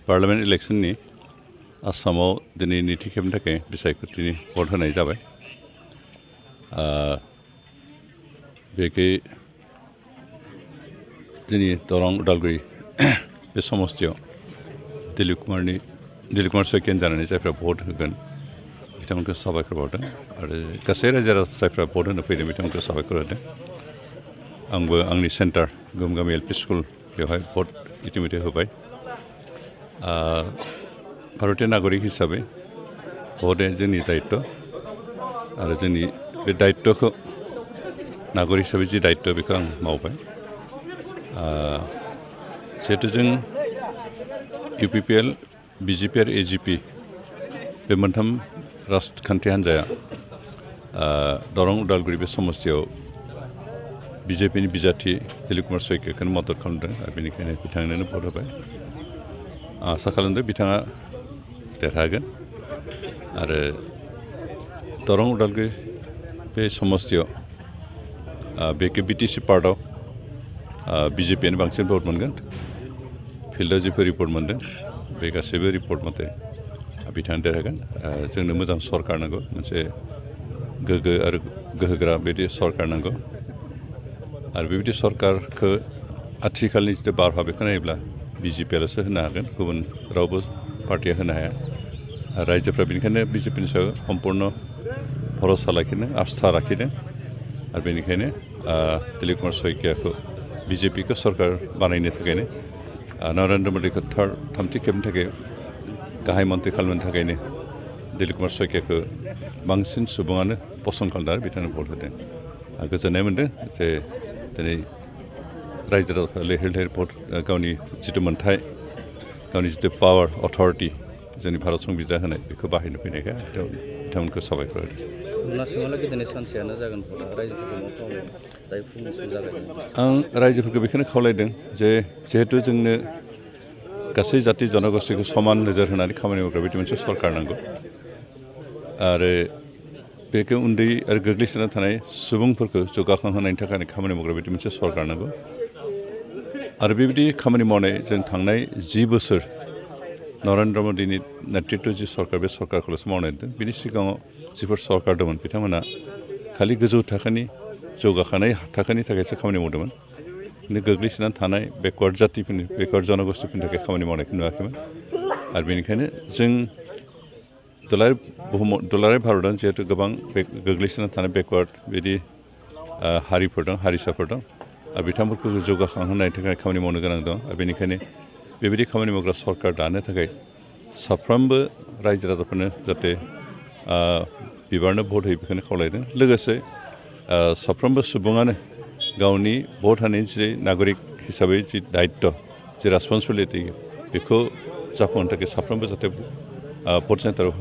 Parliament इलेक्शननि आसामाव दिनै नैथि खेबनि थाखाय बिसायख'थिनि भट होनाय जाबाय। बेखै जोंनि दरं उदालगुरि बे समस्तियाव दिलीप कुमार सयकियान जानानै जायफ्रा भट होगोन बिथांमोनखौ साबायखर बावदों आरो गासै रायजो जायफ्रा भट होनो फैदों बिथांमोनखौ साबायखर होदों। आंबो आंनि सेन्टार गोमगामि एलपि स्कुल बेवहाय भट इतिमध्य होबाय। भारतीय नागरिक हिसाबै भटआ जोंनि दायित्व आरो जोंनि बे दायित्वखौ नागरिक हिसाबै जि दायित्व बेखौ आं मावबाय। जिहेतु जों UPPL, BJP आरो AGP बे मोनथाम राजखान्थि हान्जाया दरं उदालगुरि बे समस्तियाव BJPनि बिजाथि दिलीप कुमार सयकियाखौनो मदद खालामदों आरो बेनिखायनो बिथांनोनो भट होबाय। आसा खालामदों बिथाङा देरहागोन आरो दरं उदालगुरि बे समस्तियाव बेखौ BTC पार्टआव BJPआनो बांसिन भट मोनगोन। फिल्डआव जिफोर रिपर्ट मोनदों बे गासैबो रिपर्ट मथे बिथाङा देरहागोन। जोंनो मोजां सरकार नांगौ, मोनसे गोग्गो आरो गोहोगोरा बिदि सरकार नांगौ आरो बेबायदि सरकारखौ आथिखालनि जिथु बारहावा बेखौ नायोब्ला BJPआल'सो होनो हागोन, गुबुन रावबो पार्टिया होनो हाया। रायजोफ्रा बेनिखायनो BJPनि सायाव सम्पुर्ण भरसा लाखिदों, आस्था लाखिदों आरो बेनिखायनो दिलीप कुमार सयकियाखौ BJPखौ सरकार बानायनो थाखायनो नरेन्द्र मदिखौ थामथि खेबनि थाखाय गाहाय मन्त्रि खालामनो थाखायनो दिलीप कुमार सयकियाखौ बांसिन सुबुङानो पसन्द खालामदों आरो बिथांनो भट होदों। गोजोननाय मोन्दों जे दिनै रायजो राजाफ्रा लैहोर लैहोर भट गावनि जिथु मोन्थाय, गावनि जिथु पावार अथरिटि जोंनि भारत संबिजिदा होनाय बेखौ बाहायनो फैनायखाय बिथांमोनखौ साबायखर होदों। आं रायजोफोरखौ बेखौनो खावलायदों जे जिहेतु जोंनो गासै जाति जनगोष्ठीखौ समान नोजोर होनानै खामानि मावग्रा बिदि मोनसे सरकार नांगौ आरो बेखौ उन्दै आरो गोग्लैसोना थानाय सुबुंफोरखौ जौगाखांहोनायनि थाखाय खामानि मावग्रा बिदि मोनसे सरकार नांगौ आरो बेबायदि खामानि मावनाय जों थांनाय 10 बोसोर नरेन्द्र मदिनि नेतृत्व जि सरकार बे सरकारखौल'सो मावनाय नुदों। बिनि सिगाङाव जिफोर सरकार दंमोन बिथांमोना खालि गोजौ थाखोनि जौगाखानाय थाखोनि थाखायसो खामानि मावदोंमोन, किन्तु गोग्लैसोनानै थानाय बेकवार्ड जातिफोरनि बेकवार्ड जनगोष्ठीफोरनि थाखाय खामानि मावनायखौ नुवाखैमोन आरो बेनिखायनो जों दुलाराय भारतआव जिहेतु गोबां गोग्लैसोनानै थानाय बेकवार्ड बिदि हारिफोर दं, हारिसाफोर दं आरो बिथांमोनखौ जौगाखांहोनायनि थाखाय खामानि मावनो गोनां दं आरो बेनिखायनो बेबायदि खामानि मावग्रा सरकार दानो थाखाय साफ्रोमबो रायजो राजाफोरनो जाहाथे बिबारनो भट होयो बेखौनो खावलायदों। लोगोसे साफ्रोमबो सुबुङानो गावनि भट होनायनि जि नागरिक हिसाबै जि दायित्व, जि रेसपन्सिबिलिटि बेखौ जाफुंहोनो थाखाय साफ्रोमबो जाहाथे भट सेन्टाराव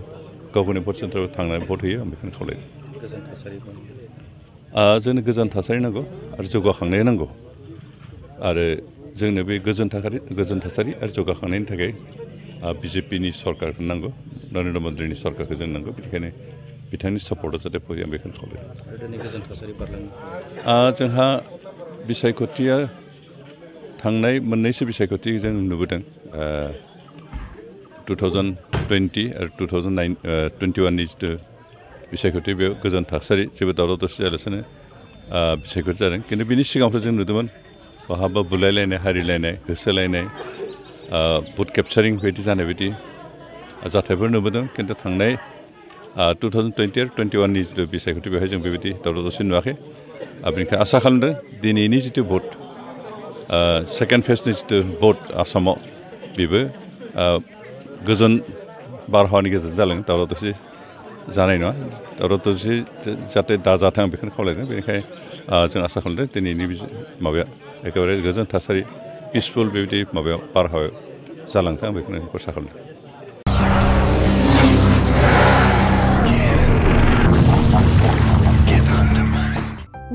गावनि भट सेन्टाराव थांनानै भट होयो आं बेखौनो खावलायदों। जोंनो गोजोन थासारि नांगौ आरो जौगाखांनाय नांगौ आरो जोंनो बे गोजोन थासारि आरो जौगाखांनायनि थाखाय BJPनि सरकारखौ नांगौ, नरेन्द्र मदिनि सरकारखौ जों नांगौ। बेनिखायनो बिथांनि सापर्टआव जाहाथे फैयो आं बेखौनो खावलायदों। जोंहा बिसायख'थिया थांनाय मोननैसो बिसायख'थि जों नुबोदों 2020 आरो 2021नि जिथु बिसायख'थि बेयाव गोजोन थासारि जेबो दावराव दावसि जायालासेनो बिसायख'थि जादों। किन्तु बिनि सिगाङावथ' जों नुदोंमोन बहाबा बुलायलायनाय, हारिलायनाय, होसोलायनाय, बुथ केपचारिं बायदि जानाय बायदि जाथायफोर नुबोदों। किन्तु थांनाय 2020 आरो 21नि जिथु बिसायख'थि बेवहाय जों बेबायदि दावराव दावसि नुवाखै। बेनिखायनो आसा खालामदों दिनैनि जिथु भट, सेकेन्ड फेजनि जिथु भट आसामाव बेबो गोजोन बारहावानि गेजेरजों जालाङो, दावराव दावसि जानाय नङा। दावराव दावसि जाहाथे दाजाथों आं बेखौनो खावलायदों। बेनिखायनो जों आसा खालामदों दिनैनि माबाया एखेबारे गोजोन थासारि पिसफुल बेबायदि माबायाव बारहावायाव जालांथों आं बेखौनो आसा खालामदों।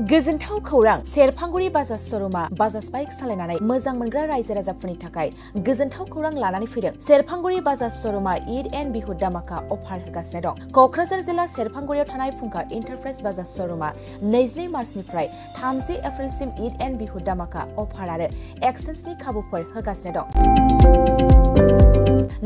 गोजोनथाव खौरां, सेरफांगुरि बाजाज श'रुमा बाजाज बाइक सालायनानै मोजां मोनग्रा रायजो राजाफोरनि थाखाय गोजोनथाव खौरां लानानै फैदों। सेरफांगुरि बाजाज श'रुमा ईद एन्ड बिहु दामाका अफार होगासिनो दं। क'क्राझार जिल्ला सेरफांगुरियाव थानाय फुंखा इन्टारप्राइज बाजाज श'रुमा 22 मार्चनिफ्राय 30 एप्रिलसिम ईद एन्ड बिहु दामाका अफार आरो एक्सेन्सनि खाबुफोर होगासिनो दं।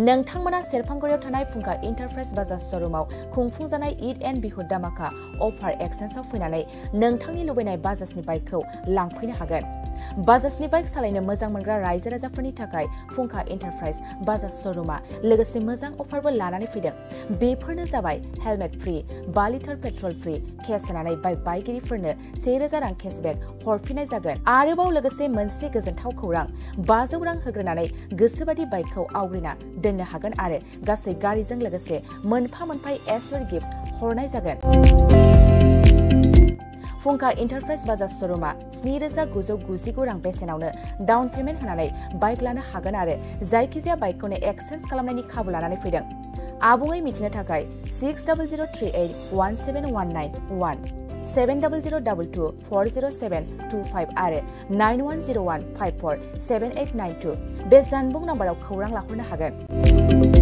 नोंथांमोना सेरफांगुरियाव थानाय फुंखा एन्टारप्राइज बाजाज श'रुमाव खुंफुंजानाय ईद एन्ड बिहु दामाका अफार एक्सचेन्जआव फैनानै नोंथांनि लुबैनाय बाजाजनि बाइकखौ लांफैनो हागोन। बाजाजनि बाइक सालायनो मोजां मोनग्रा रायजो राजाफोरनि थाखाय फुंखा एन्टारप्राइज बाजाज श'रुमा लोगोसे मोजां अफारबो लानानै फैदों। बेफोरनो जाबाय helmet free, 2 litre petrol free, case होनानै बाइक बायगिरिफोरनो 1000 रां केसबेक हरफिननाय जागोन। आरोबाव लोगोसे मोनसे गोजोनथाव खौरां, 500 रां होग्रोनानै गोसोबादि बाइकखौ आवग्रिना दोननो हागोन आरो गासै गारिजों लोगोसे मोनफा एसर गिफ्ट हरनाय जागोन। फुंखा एन्टारप्राइज बाजाज श'रुमा 7999 रां बेसेनावनो डाउन पेमेन्ट होनानै बाइक लानो हागोन आरो जायखिजाया बाइकखौनो एक्सचेन्ज खालामनायनि खाबु लानानै फैदों। आबुङै मिथिनो थाखाय 6003817191 7002240725 आरो 9101547892 बे जानबुं नाम्बाराव खौरां लाहरनो हागोन।